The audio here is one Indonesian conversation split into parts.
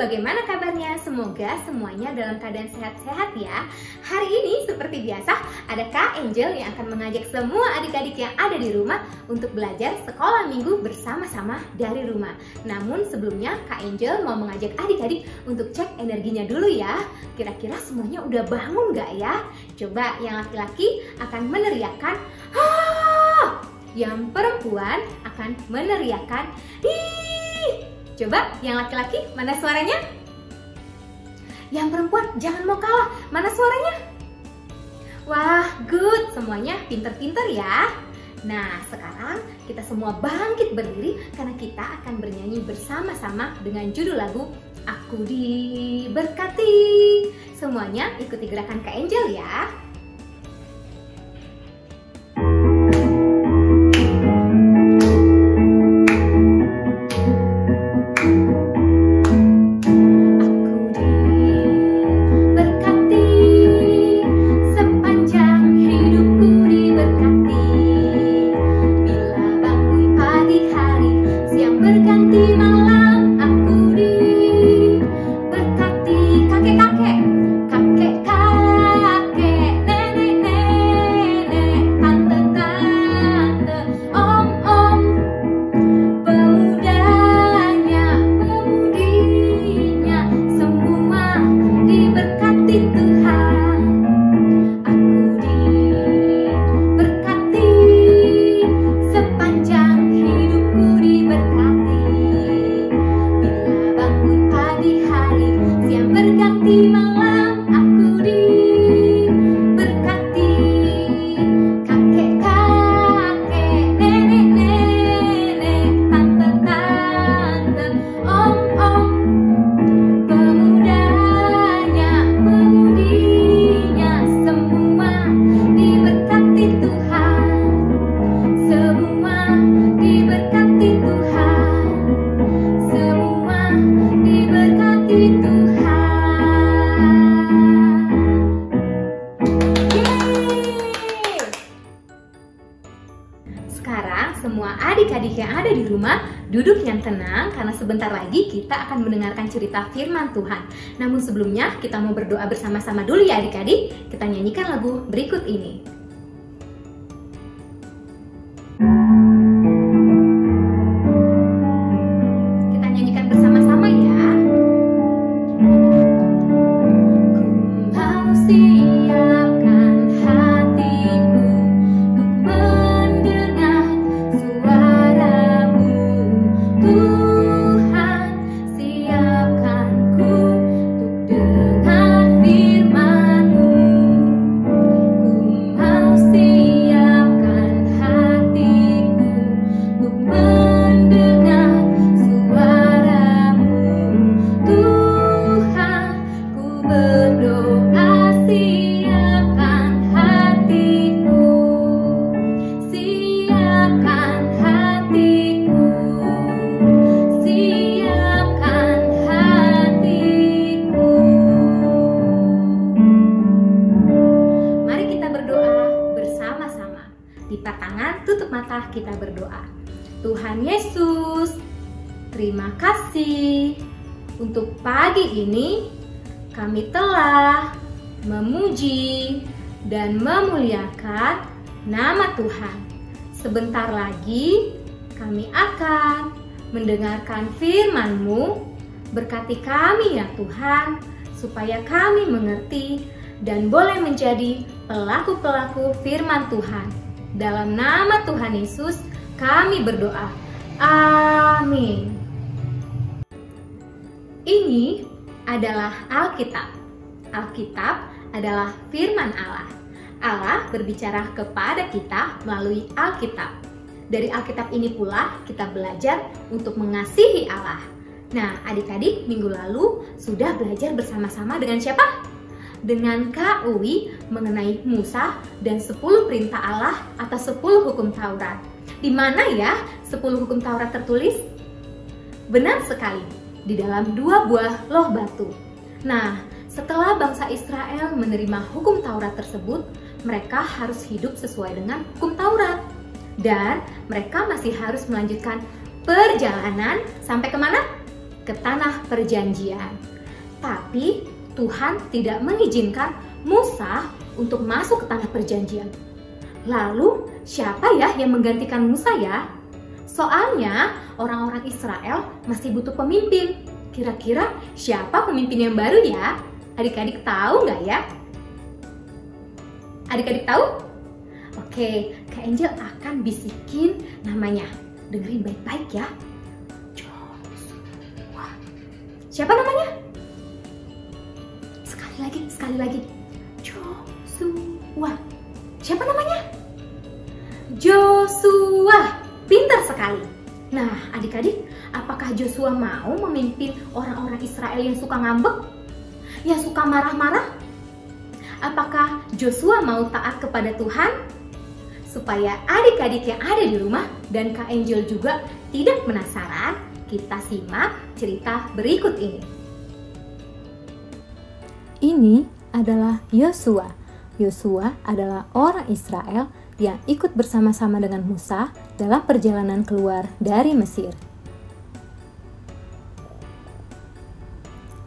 bagaimana kabarnya? Semoga semuanya dalam keadaan sehat-sehat ya. Hari ini seperti biasa ada Kak Angel yang akan mengajak semua adik-adik yang ada di rumah untuk belajar sekolah minggu bersama-sama dari rumah. Namun sebelumnya Kak Angel mau mengajak adik-adik untuk cek energinya dulu ya. Kira-kira semuanya udah bangun gak ya? Coba yang laki-laki akan meneriakkan "ha!" Yang perempuan akan meneriakkan "ih!" Coba yang laki-laki mana suaranya? Yang perempuan jangan mau kalah, mana suaranya? Wah, good, semuanya pinter-pinter ya. Nah, sekarang kita semua bangkit berdiri karena kita akan bernyanyi bersama-sama dengan judul lagu Aku Diberkati. Semuanya ikuti gerakan Kak Angel ya. Sekarang semua adik-adik yang ada di rumah duduk yang tenang karena sebentar lagi kita akan mendengarkan cerita firman Tuhan. Namun sebelumnya kita mau berdoa bersama-sama dulu ya adik-adik. Kita nyanyikan lagu berikut ini. Kita nyanyikan bersama-sama ya. Ku mau siapkan hatiku untuk mendengar suaramu, Tuhan. Siapkan ku untuk dengar firman-Mu. Ku mau siapkan hatiku untuk mendengar suaramu, Tuhan. Ku berdoa siapkan hatiku, siapkan hatiku, siapkan hatiku. Mari kita berdoa bersama-sama. Lipat tangan, tutup mata, kita berdoa. Tuhan Yesus, terima kasih untuk pagi ini kami telah memuji dan memuliakan nama Tuhan. Sebentar lagi kami akan mendengarkan firman-Mu. Berkati kami ya Tuhan, supaya kami mengerti dan boleh menjadi pelaku-pelaku firman Tuhan. Dalam nama Tuhan Yesus kami berdoa. Amin. Ini adalah Alkitab. Alkitab adalah firman Allah. Allah berbicara kepada kita melalui Alkitab. Dari Alkitab ini pula kita belajar untuk mengasihi Allah. Nah, adik-adik minggu lalu sudah belajar bersama-sama dengan siapa? Dengan Kak Uwi mengenai Musa dan 10 perintah Allah atau 10 hukum Taurat. Di mana ya 10 hukum Taurat tertulis? Benar sekali, di dalam 2 buah loh batu. Nah, setelah bangsa Israel menerima hukum Taurat tersebut, mereka harus hidup sesuai dengan hukum Taurat. Dan mereka masih harus melanjutkan perjalanan sampai kemana? ke tanah perjanjian. Tapi Tuhan tidak mengizinkan Musa untuk masuk ke tanah perjanjian. Lalu siapa ya yang menggantikan Musa ya? Soalnya orang-orang Israel masih butuh pemimpin. Kira-kira siapa pemimpin yang baru ya? Adik-adik tahu nggak ya? Adik-adik tahu? Oke, Kak Angel akan bisikin namanya. Dengerin baik-baik ya. Joshua. Siapa namanya? Sekali lagi. Joshua. Siapa namanya? Joshua. Pintar sekali. Nah, adik-adik, apakah Joshua mau memimpin orang-orang Israel yang suka ngambek? Yang suka marah-marah? Apakah Joshua mau taat kepada Tuhan? Supaya adik-adik yang ada di rumah dan Kak Angel juga tidak penasaran, kita simak cerita berikut ini. Ini adalah Yosua. Yosua adalah orang Israel yang ikut bersama-sama dengan Musa dalam perjalanan keluar dari Mesir.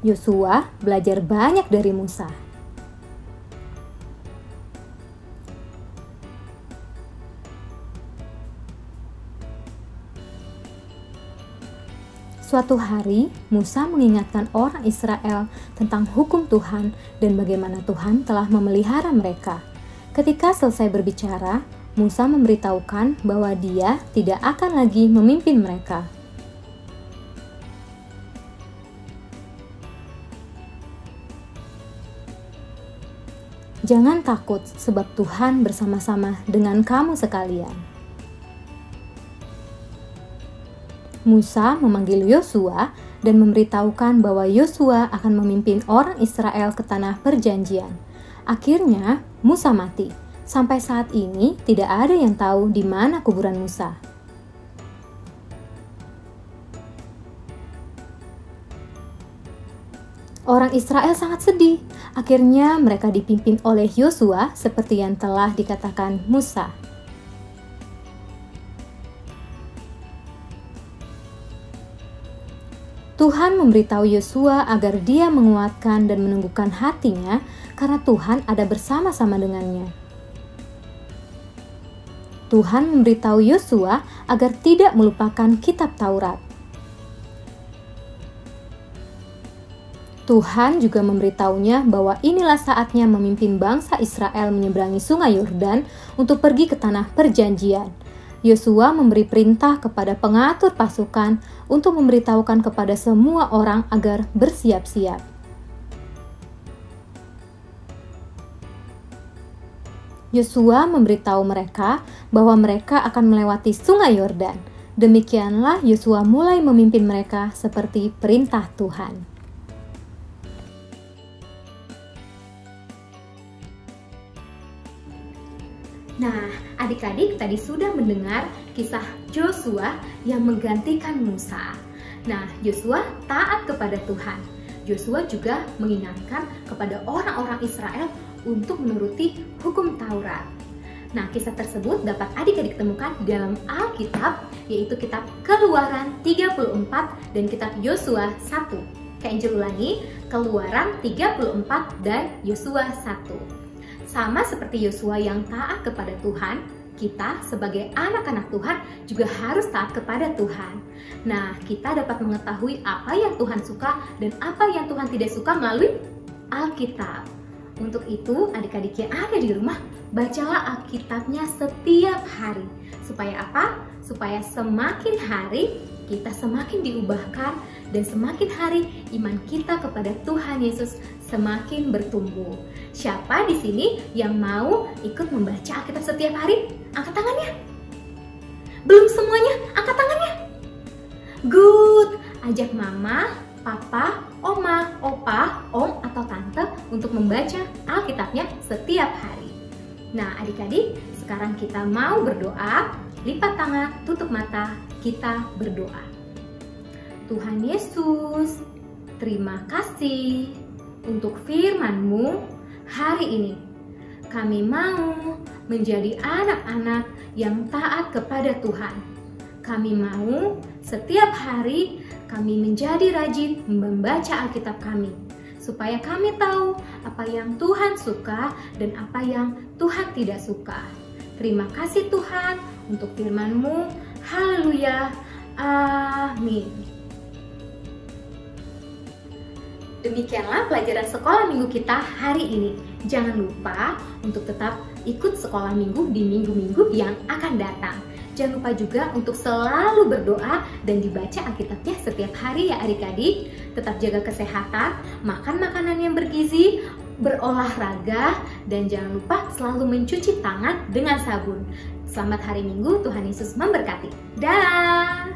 Yosua belajar banyak dari Musa. Suatu hari, Musa mengingatkan orang Israel tentang hukum Tuhan dan bagaimana Tuhan telah memelihara mereka. Ketika selesai berbicara, Musa memberitahukan bahwa dia tidak akan lagi memimpin mereka. Jangan takut, sebab Tuhan bersama-sama dengan kamu sekalian. Musa memanggil Yosua dan memberitahukan bahwa Yosua akan memimpin orang Israel ke tanah perjanjian. Akhirnya, Musa mati. Sampai saat ini, tidak ada yang tahu di mana kuburan Musa. Orang Israel sangat sedih. Akhirnya, mereka dipimpin oleh Yosua seperti yang telah dikatakan Musa. Tuhan memberitahu Yosua agar dia menguatkan dan menunggukan hatinya karena Tuhan ada bersama-sama dengannya. Tuhan memberitahu Yosua agar tidak melupakan kitab Taurat. Tuhan juga memberitahunya bahwa inilah saatnya memimpin bangsa Israel menyeberangi sungai Yordan untuk pergi ke tanah perjanjian. Yosua memberi perintah kepada pengatur pasukan untuk memberitahukan kepada semua orang agar bersiap-siap. Yosua memberitahu mereka bahwa mereka akan melewati sungai Yordan. Demikianlah Yosua mulai memimpin mereka seperti perintah Tuhan. Nah, adik-adik tadi sudah mendengar kisah Joshua yang menggantikan Musa. Nah, Joshua taat kepada Tuhan. Joshua juga mengingatkan kepada orang-orang Israel untuk menuruti hukum Taurat. Nah, kisah tersebut dapat adik-adik temukan di dalam Alkitab, yaitu kitab Keluaran 34 dan kitab Yosua 1. Kak Angel ulangi, Keluaran 34 dan Yosua 1. Sama seperti Yosua yang taat kepada Tuhan, kita sebagai anak-anak Tuhan juga harus taat kepada Tuhan. Nah, kita dapat mengetahui apa yang Tuhan suka dan apa yang Tuhan tidak suka melalui Alkitab. Untuk itu, adik-adik yang ada di rumah, bacalah Alkitabnya setiap hari. Supaya apa? Supaya semakin hari kita semakin diubahkan dan semakin hari iman kita kepada Tuhan Yesus semakin bertumbuh. Siapa di sini yang mau ikut membaca Alkitab setiap hari? Angkat tangannya. Belum semuanya? Angkat tangannya. Good. Ajak mama, papa, oma, opa, om, atau tante untuk membaca Alkitabnya setiap hari. Nah, adik-adik, sekarang kita mau berdoa. Lipat tangan, tutup mata, kita berdoa. Tuhan Yesus, terima kasih untuk firman-Mu hari ini. Kami mau menjadi anak-anak yang taat kepada Tuhan. Kami mau Setiap hari kami menjadi rajin membaca Alkitab kami, supaya kami tahu apa yang Tuhan suka dan apa yang Tuhan tidak suka. Terima kasih Tuhan untuk firman-Mu. Haleluya. Amin. Demikianlah pelajaran sekolah minggu kita hari ini. Jangan lupa untuk tetap ikut sekolah minggu di minggu-minggu yang akan datang. Jangan lupa juga untuk selalu berdoa dan dibaca Alkitabnya setiap hari ya adik-adik. Tetap jaga kesehatan, makan makanan yang bergizi, berolahraga, dan jangan lupa selalu mencuci tangan dengan sabun. Selamat hari Minggu, Tuhan Yesus memberkati. Dah.